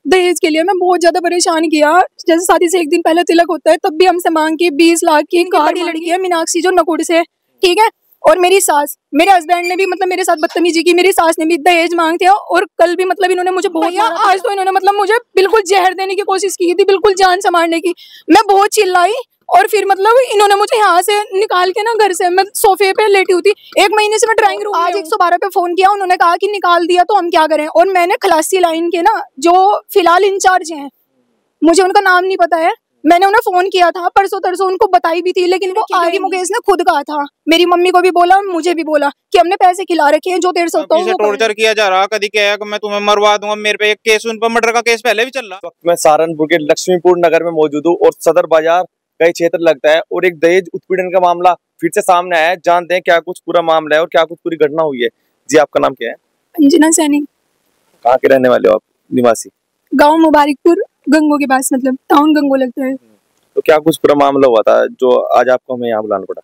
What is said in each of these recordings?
दहेज के लिए मैं बहुत ज्यादा परेशान किया। जैसे शादी से एक दिन पहले तिलक होता है तब भी हमसे मांग के 20 लाख की बड़ी लड़की है मीनाक्षी जो नकुड़ से, ठीक है। और मेरी सास, मेरे हस्बैंड ने भी मतलब मेरे साथ बदतमीजी की, मेरी सास ने भी दहेज मांगते हैं। और कल भी मतलब इन्होंने मुझे बहुत मारा। आज तो इन्होंने मतलब मुझे बिल्कुल जहर देने की कोशिश की थी, बिल्कुल जान से मारने की। मैं बहुत चिल्लाई और फिर मतलब इन्होंने मुझे यहाँ से निकाल के ना घर से, मैं सोफे पे लेटी हुई थी। 1 महीने से मैं ड्राइंग रूम, आज 112 पे फोन किया, उन्होंने कहा कि निकाल दिया तो हम क्या करें। और मैंने खलासी लाइन के ना जो फिलहाल इंचार्ज हैं, मुझे उनका नाम नहीं पता है, मैंने उन्हें फोन किया था परसों तरसों, उनको बताई भी थी, लेकिन वो आगे मुकेश ने खुद कहा था, मेरी मम्मी को भी बोला मुझे भी बोला कि हमने पैसे खिला रखे हैं जो 150 होता है। टॉर्चर किया जा रहा, कभी कहा कि मैं तुम्हें मरवा दूंगा, मेरे पे एक केस, उन पर मर्डर का केस पहले भी चल रहा। मैं सहारनपुर के लक्ष्मीपुर नगर में मौजूद हूँ और सदर बाजार कई क्षेत्र लगता है और एक दहेज उत्पीड़न का मामला फिर से सामने आया है। जानते हैं क्या कुछ पूरा मामला है और क्या कुछ पूरी घटना हुई है। जी, आपका नाम क्या है? अंजना सैनी। कहाँ के रहने वाले हो आप? निवासी? गाँव मुबारकपुर, गंगो के पास, मतलब टाउन गंगो लगता है। तो क्या कुछ पूरा मामला हुआ था जो आज आपको हमें यहाँ बुलाना पड़ा?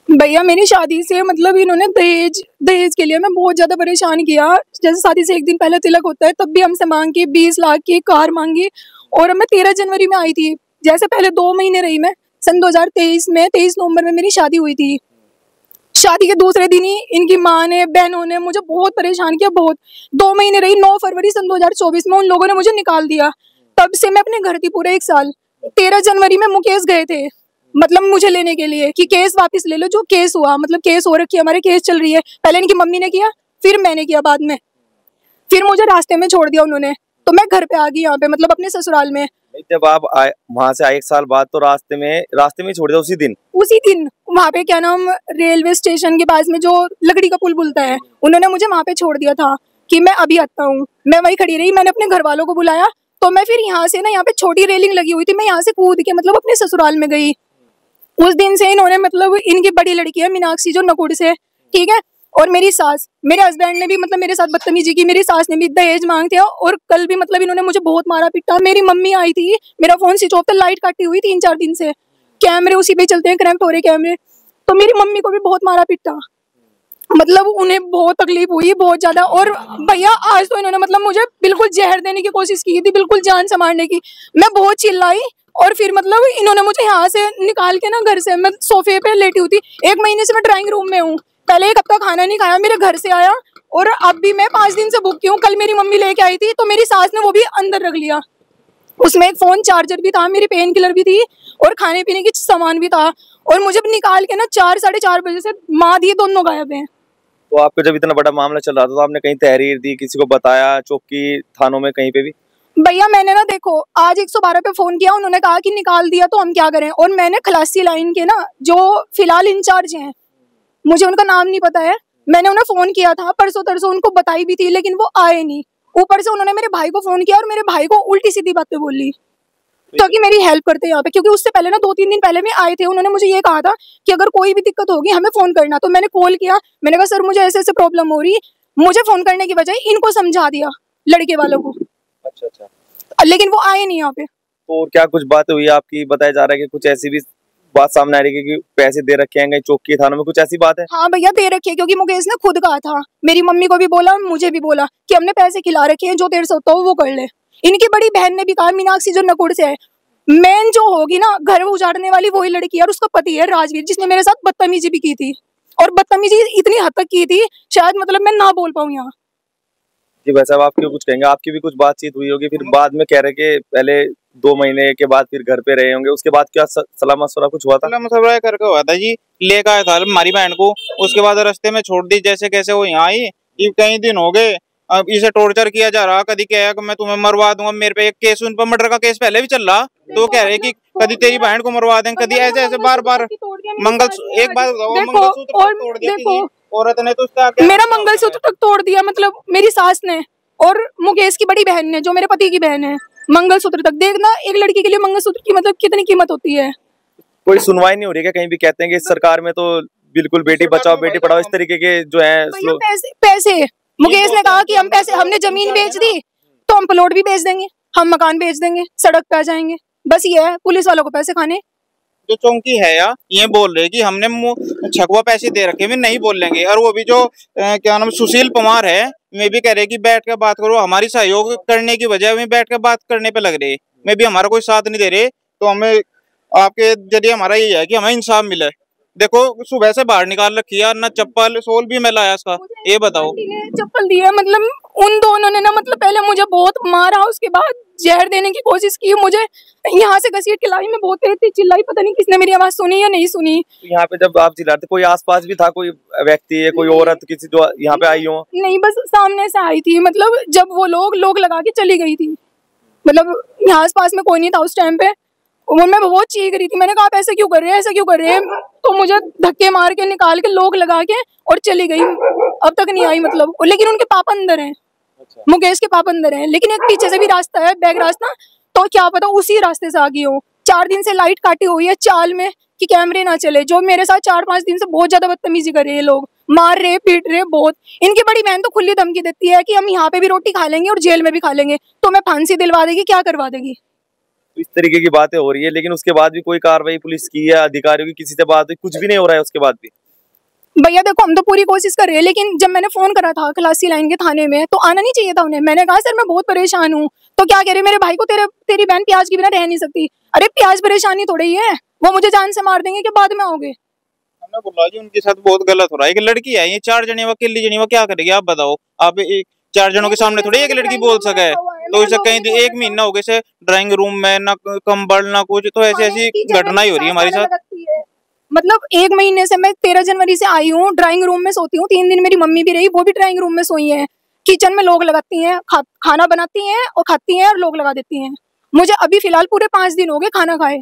भैया मेरी शादी से मतलब इन्होंने दहेज के लिए मैं बहुत ज्यादा परेशान किया। जैसे शादी से एक दिन पहले तिलक होता है तब भी हमसे मांग के 20 लाख की कार मांगी। और मैं 13 जनवरी में आई थी। जैसे पहले 2 महीने रही मैं, सन 2023 में 23 नवंबर में मेरी शादी हुई थी। शादी के दूसरे दिन ही इनकी माँ ने, बहनों ने मुझे बहुत परेशान किया, बहुत। 2 महीने रही, 9 फरवरी सन 2024 में उन लोगों ने मुझे निकाल दिया। तब से मैं अपने घर थी पूरे 1 साल। 13 जनवरी में मुकेश गए थे मतलब मुझे लेने के लिए कि केस वापस ले लो, जो केस हुआ, मतलब केस हो रखी है, हमारे केस चल रही है। पहले इनकी मम्मी ने किया, फिर मैंने किया बाद में। फिर मुझे रास्ते में छोड़ दिया उन्होंने, तो मैं घर पे आ गई यहाँ पे, मतलब अपने ससुराल में। जब आप वहाँ से आए 1 साल बाद तो रास्ते में छोड़ दिया उसी दिन वहाँ पे क्या नाम, रेलवे स्टेशन के पास में जो लकड़ी का पुल बुलता है, उन्होंने मुझे वहाँ पे छोड़ दिया था कि मैं अभी आता हूँ। मैं वही खड़ी रही, मैंने अपने घर वालों को बुलाया, तो मैं फिर यहाँ से ना, यहाँ पे छोटी रेलिंग लगी हुई थी, मैं यहाँ से कूद के मतलब अपने ससुराल में गई। उस दिन से इन्होंने मतलब, इनकी बड़ी लड़की है मीनाक्षी जो नकुड़ से, ठीक है। और मेरी सास, मेरे हस्बैंड ने भी मतलब मेरे साथ बदतमीजी की, मेरी सास ने भी दहेज मांगते हैं। और कल भी मतलब इन्होंने मुझे बहुत मारा पीटा। मेरी मम्मी आई थी, मेरा फोन स्विच ऑफ था, लाइट कटी हुई 3-4 दिन से, कैमरे उसी पे चलते हैं, कनेक्ट हो रहे कैमरे, तो मेरी मम्मी को भी बहुत मारा पीटा, मतलब उन्हें बहुत तकलीफ हुई, बहुत ज्यादा। और भैया आज तो इन्होंने मतलब मुझे बिल्कुल जहर देने की कोशिश की थी, बिल्कुल जान से मारने की। मैं बहुत चिल्लाई और फिर मतलब इन्होंने मुझे यहाँ से निकाल के ना घर से, मैं सोफे पे लेटी हुई थी। 1 महीने से मैं ड्राइंग रूम में हूँ, पहले 1 हफ्ता खाना नहीं खाया, मेरे घर से आया। और अब भी मैं 5 दिन से भूखी हूँ। कल मेरी मम्मी लेके आई थी तो मेरी सास ने वो भी अंदर रख लिया, उसमें एक फोन चार्जर भी था, मेरी पेन किलर भी थी और खाने पीने की सामान भी था। और मुझे निकाल के ना 4-4:30 बजे से माँ दिए दोनों गायब हैं। तो आपको जब इतना बड़ा मामला चल रहा था तो आपने कहीं तहरीर दी, किसी को बताया, चौकी थानों में कहीं पे भी? भैया मैंने ना, देखो आज 112 पे फोन किया, उन्होंने कहा कि निकाल दिया तो हम क्या करें। और मैंने खलासी लाइन के ना जो फिलहाल इंचार्ज हैं, मुझे उनका नाम नहीं पता है, मैंने उन्हें फोन किया था परसों तरसों, उनको बताई भी थी, लेकिन वो आए नहीं। ऊपर से उन्होंने मेरे भाई को फोन किया और मेरे भाई को उल्टी सीधी बातें बोली, ताकि मेरी हेल्प करते यहाँ पे। क्योंकि उससे पहले ना 2-3 दिन पहले भी आए थे, उन्होंने मुझे ये कहा था कि अगर कोई भी दिक्कत होगी हमें फोन करना। तो मैंने कॉल किया, मैंने कहा सर मुझे ऐसे ऐसे प्रॉब्लम हो रही है। मुझे फोन करने की बजाय इनको समझा दिया, लड़के वालों को। अच्छा। लेकिन वो आए नहीं यहाँ पे। तो क्या कुछ बात हुई आपकी? बताया जा रहा है कि कुछ ऐसी भी बात सामने आ रही है कि पैसे दे रखे हैं चौकी थानों में, कुछ ऐसी बात है? हाँ भैया दे रखे, क्योंकि मुकेश ने खुद कहा था, मेरी मम्मी को भी बोला, मुझे भी बोला कि हमने पैसे खिला रखे हैं, जो 150 होता हो वो कर ले। इनकी बड़ी बहन ने भी कहा, मीनाक्षी जो नकुड़ से है, मेन जो होगी ना घर उजाड़ने वाली वही लड़की है, और उसका पति है राजवीर, जिसने मेरे साथ बदतमीजी भी की थी। और बदतमीजी इतनी हद तक की थी, शायद मतलब मैं ना बोल पाऊँ यहाँ। जी वैसे अब आप क्यों कुछ कहेंगे? आपकी भी कुछ बातचीत हुई होगी, फिर बाद में कह रहे कि पहले 2 महीने के बाद फिर घर पे रहे होंगे, उसके बाद क्या सलाह मशवरा कुछ हुआ था? सलाह मशवरा करके हुआ था जी, लेकर आया था हमारी बहन को, उसके बाद रास्ते में छोड़ दी, जैसे कैसे वो यहाँ आई। कई दिन हो गए, अब इसे टॉर्चर किया जा रहा, कभी कहा कि मैं तुम्हें मरवा दूंगा, मेरे पे एक केस, उन पर मर्डर का केस पहले भी चल रहा। तो कह रहे कि कभी तेरी बहन को मरवा देंगे, कभी ऐसे ऐसे बार-बार। एक बार मंगलसूत्र तोड़ दिया किसी औरत ने, तो उसका मेरा मंगलसूत्र तक तोड़ दिया, मतलब मेरी सास ने और मुकेश की बड़ी बहन ने, जो मेरे पति की बहन है, मंगलसूत्र तक। देखना एक लड़की के लिए मंगलसूत्र की मतलब कितनी कीमत होती है। कोई सुनवाई नहीं हो रही है? कहीं भी कहते हैं कि सरकार में तो बिल्कुल बेटी बचाओ बेटी पढ़ाओ, इस तरीके के जो है पैसे मुकेश ने कहा कि हम पैसे, हमने जमीन बेच दी तो हम प्लॉट भी बेच देंगे, हम मकान बेच देंगे, सड़क पे आ जाएंगे, बस ये है पुलिस वालों को पैसे खाने। जो चौंकी है यार, ये बोल रहे कि हमने छकवा पैसे दे रखे, भी नहीं बोल लेंगे। और वो भी जो क्या नाम सुशील कुमार है, मैं भी कह रहे कि बैठ कर बात करो, हमारी सहयोग करने की बजाय हमें बैठ कर बात करने पे लग रहे, मैं भी हमारा कोई साथ नहीं दे रहे। तो हमें आपके जरिए हमारा ये है कि हमें इंसाफ मिले। देखो सुबह से बाहर निकाल रखी है, ना चप्पल सोल भी मैं लाया इसका, ये बताओ। चप्पल दी है, मतलब उन दोनों ने ना, मतलब पहले मुझे बहुत मारा, उसके बाद जहर देने की कोशिश की, मुझे यहाँ से घसीट के लाई, मैं बहुत तेज तेज चिल्लाई, पता नहीं किसने मेरी आवाज सुनी या नहीं सुनी। यहाँ पे जब आप चिल्लाते कोई आसपास भी था, कोई व्यक्ति है, कोई औरत किसी जो यहाँ पे आई हो? नहीं, बस सामने से आई थी, मतलब जब वो लोग लगा के चली गई थी, मतलब यहाँ आस पास में कोई नहीं था उस टाइम पे। मैं बहुत चीख रही थी, मैंने कहा आप ऐसे क्यों कर रहे हैं, ऐसा क्यों कर रहे हैं, तो मुझे धक्के मार के निकाल के लोग लगा के और चली गई, अब तक नहीं आई मतलब। लेकिन उनके पापा अंदर हैं, मुकेश के पापा अंदर हैं, लेकिन एक पीछे से भी रास्ता है, बैक रास्ता, तो क्या पता उसी रास्ते से आ गई हो। 4 दिन से लाइट काटी हुई है चाल में कि कैमरे ना चले, जो मेरे साथ 4-5 दिन से बहुत ज्यादा बदतमीजी कर रहे हैं, लोग मार रहे पीट रहे बहुत। इनकी बड़ी बहन तो खुली धमकी देती है कि हम यहाँ पे भी रोटी खा लेंगे और जेल में भी खा लेंगे, तो मैं फांसी दिलवा देगी, क्या करवा देगी। इस तरीके की बातें हो रही है, लेकिन उसके बाद भी कोई कार्रवाई पुलिस की या अधिकारियों की किसी से बात हुई? कुछ भी नहीं हो रहा है उसके बाद भी। भैया देखो, हम तो पूरी कोशिश कर रहे हैं, लेकिन जब मैंने फोन करा था खलासी लाइन के थाने में, तो आना नहीं चाहिए था उन्हें। मैंने कहा सर मैं बहुत परेशान हूँ, तो क्या कह रहे मेरे भाई को तेरी बहन प्याज के बिना रह नहीं सकती। अरे प्याज परेशानी थोड़ी ही है, वो मुझे जान से मार देंगे कि बाद में आओगे। हमने बोला जी उनके साथ बहुत गलत हो रहा है, एक लड़की है, ये 4 जने वो अकेली जनी वो क्या करेगी आप बताओ। आप 4 जनों के सामने थोड़ी एक लड़की बोल सके, तो इसे कहीं 1 महीना हो गए से ड्राइंग रूम में ना कंबल ना कुछ, तो ऐसी घटना ही हो रही है हमारे साथ। मतलब 1 महीने से, मैं 13 जनवरी से आई हूँ, ड्राइंग रूम में सोती हूँ, 3 दिन मेरी मम्मी भी रही, वो भी ड्राइंग रूम में सोई है। किचन में लोग लगाती हैं, खाना बनाती हैं और खाती हैं और लोग लगा देती हैं। मुझे अभी फिलहाल पूरे 5 दिन हो गए खाना खाए।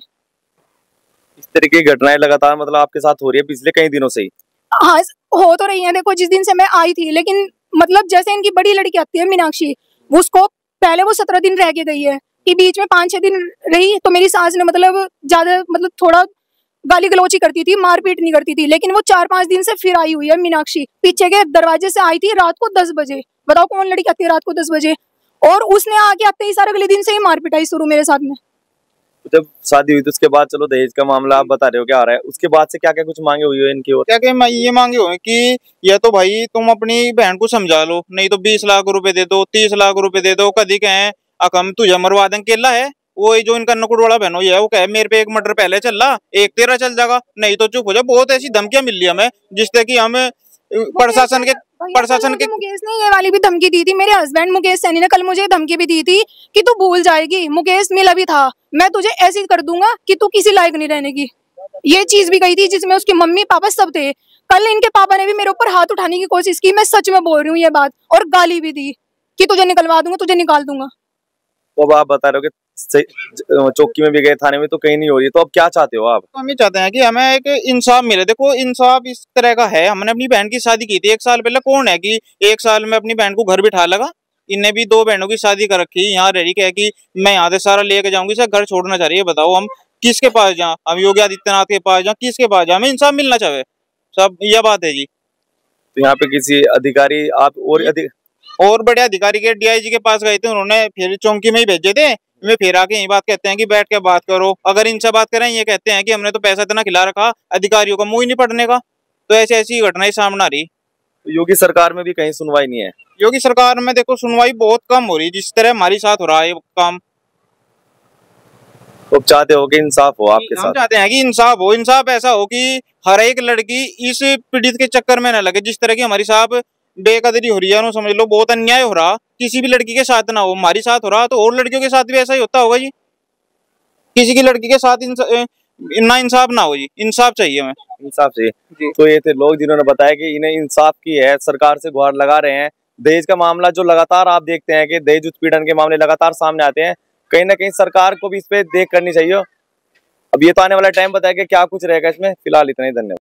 इस तरीके की घटनाएं लगातार मतलब आपके साथ हो रही है पिछले कई दिनों से ही? हाँ, हो तो रही है। देखो जिस दिन से मैं आई थी, लेकिन मतलब जैसे इनकी बड़ी लड़की आती है मीनाक्षी, उसको पहले वो 17 दिन रह के गई है, कि बीच में 5-6 दिन रही, तो मेरी सास ने मतलब ज्यादा मतलब थोड़ा गाली गलौची करती थी, मारपीट नहीं करती थी। लेकिन वो 4-5 दिन से फिर आई हुई है मीनाक्षी, पीछे के दरवाजे से आई थी रात को 10 बजे। बताओ कौन लड़की आती है रात को 10 बजे, और उसने आके आते ही सारे अगले दिन से ही मार पिटाई शुरू मेरे साथ में। जब शादी हुई तो उसके बाद चलो दहेज का मामला आप बता रहे हो क्या आ रहा है, उसके बाद से क्या क्या कुछ मांगे हुई है इनकी ओर? क्या क्या ये मांगे हुए कि या तो भाई तुम अपनी बहन को समझा लो, नहीं तो 20 लाख रुपए दे दो, 30 लाख रुपए दे दो। कभी कहें अकम तुझे मरवा दें, केला है वो जो इनका नकुड़ वाला बहनों है, वो कहे मेरे पे 1 मर्डर पहले चल रहा, 1 तेरा चल जाएगा, नहीं तो चुप हो जाए। बहुत ऐसी धमकियां मिल रही हमें, जिससे कि हम प्रशासन के मुकेश ने ये वाली भी धमकी दी थी, मेरे हस्बैंड मुकेश सैनी ने कल मुझे धमकी भी दी थी कि तू भूल जाएगी, मुकेश मिला भी था, मैं तुझे ऐसी कर दूंगा कि तू किसी लायक नहीं रहने की। ये चीज भी कही थी, जिसमें उसकी मम्मी पापा सब थे। कल इनके पापा ने भी मेरे ऊपर हाथ उठाने की कोशिश की, मैं सच में बोल रही हूँ ये बात, और गाली भी दी कि तुझे निकलवा दूंगा, तुझे निकाल दूंगा। तो अब आप बता रहे हो कि चौकी में भी गए, थाने में, तो कहीं नहीं हो रही है, तो अब क्या चाहते हो आप? हम ये चाहते हैं कि हमें एक इंसाफ मिले। देखो इंसाफ इस तरह का है, हमने अपनी बहन की शादी की थी 1 साल पहले, कौन है कि 1 साल में अपनी बहन को घर बिठा लगा। इनने भी 2 बहनों की शादी कर रखी, यहाँ रह रही कह कि मैं यहाँ से सारा लेके जाऊंगी, सर घर छोड़ना चाह रही है। बताओ हम किसके पास जाए, हम योगी आदित्यनाथ के पास जाए, किसके पास जाए, हमें इंसाफ मिलना चाहिए, सब यह बात है जी। तो यहाँ पे किसी अधिकारी आप और बड़े अधिकारी के डीआईजी के पास गए थे, उन्होंने फिर चौकी में ही भेजे थे। वे फिर आके यही बात कहते हैं कि बैठ के बात करो। अगर इनसे बात करें ये कहते हैं कि हमने तो पैसा इतना खिला रखा, अधिकारियों का मुंह ही नहीं पड़ने का। तो ऐसी घटनाएं सामने आ रही। योगी सरकार में भी कहीं सुनवाई नहीं है? योगी सरकार में देखो सुनवाई बहुत कम हो रही, जिस तरह हमारे साथ हो रहा है काम। तो चाहते हो कि इंसाफ हो आपके साथ? हम चाहते हैं कि इंसाफ हो, इंसाफ ऐसा हो कि हर एक लड़की इस पीड़ित के चक्कर में न लगे। जिस तरह की हमारी साहब बेकदरी हो रही है, समझ लो बहुत अन्याय हो रहा, किसी भी लड़की के साथ ना हो, हमारी साथ हो रहा तो और लड़कियों के साथ भी ऐसा ही होता होगा जी। किसी की लड़की के साथ ना इंसाफ ना हो जी, इंसाफ चाहिए हमें, इंसाफ चाहिए। तो ये थे लोग जिन्होंने बताया कि इन्हें इंसाफ की है, सरकार से गुहार लगा रहे हैं। दहेज का मामला जो लगातार आप देखते हैं कि दहेज उत्पीड़न के मामले लगातार सामने आते हैं, कहीं ना कहीं सरकार को भी इस पे देख करनी चाहिए। अब ये तो आने वाला टाइम बताएगा क्या कुछ रहेगा इसमें। फिलहाल इतना ही, धन्यवाद।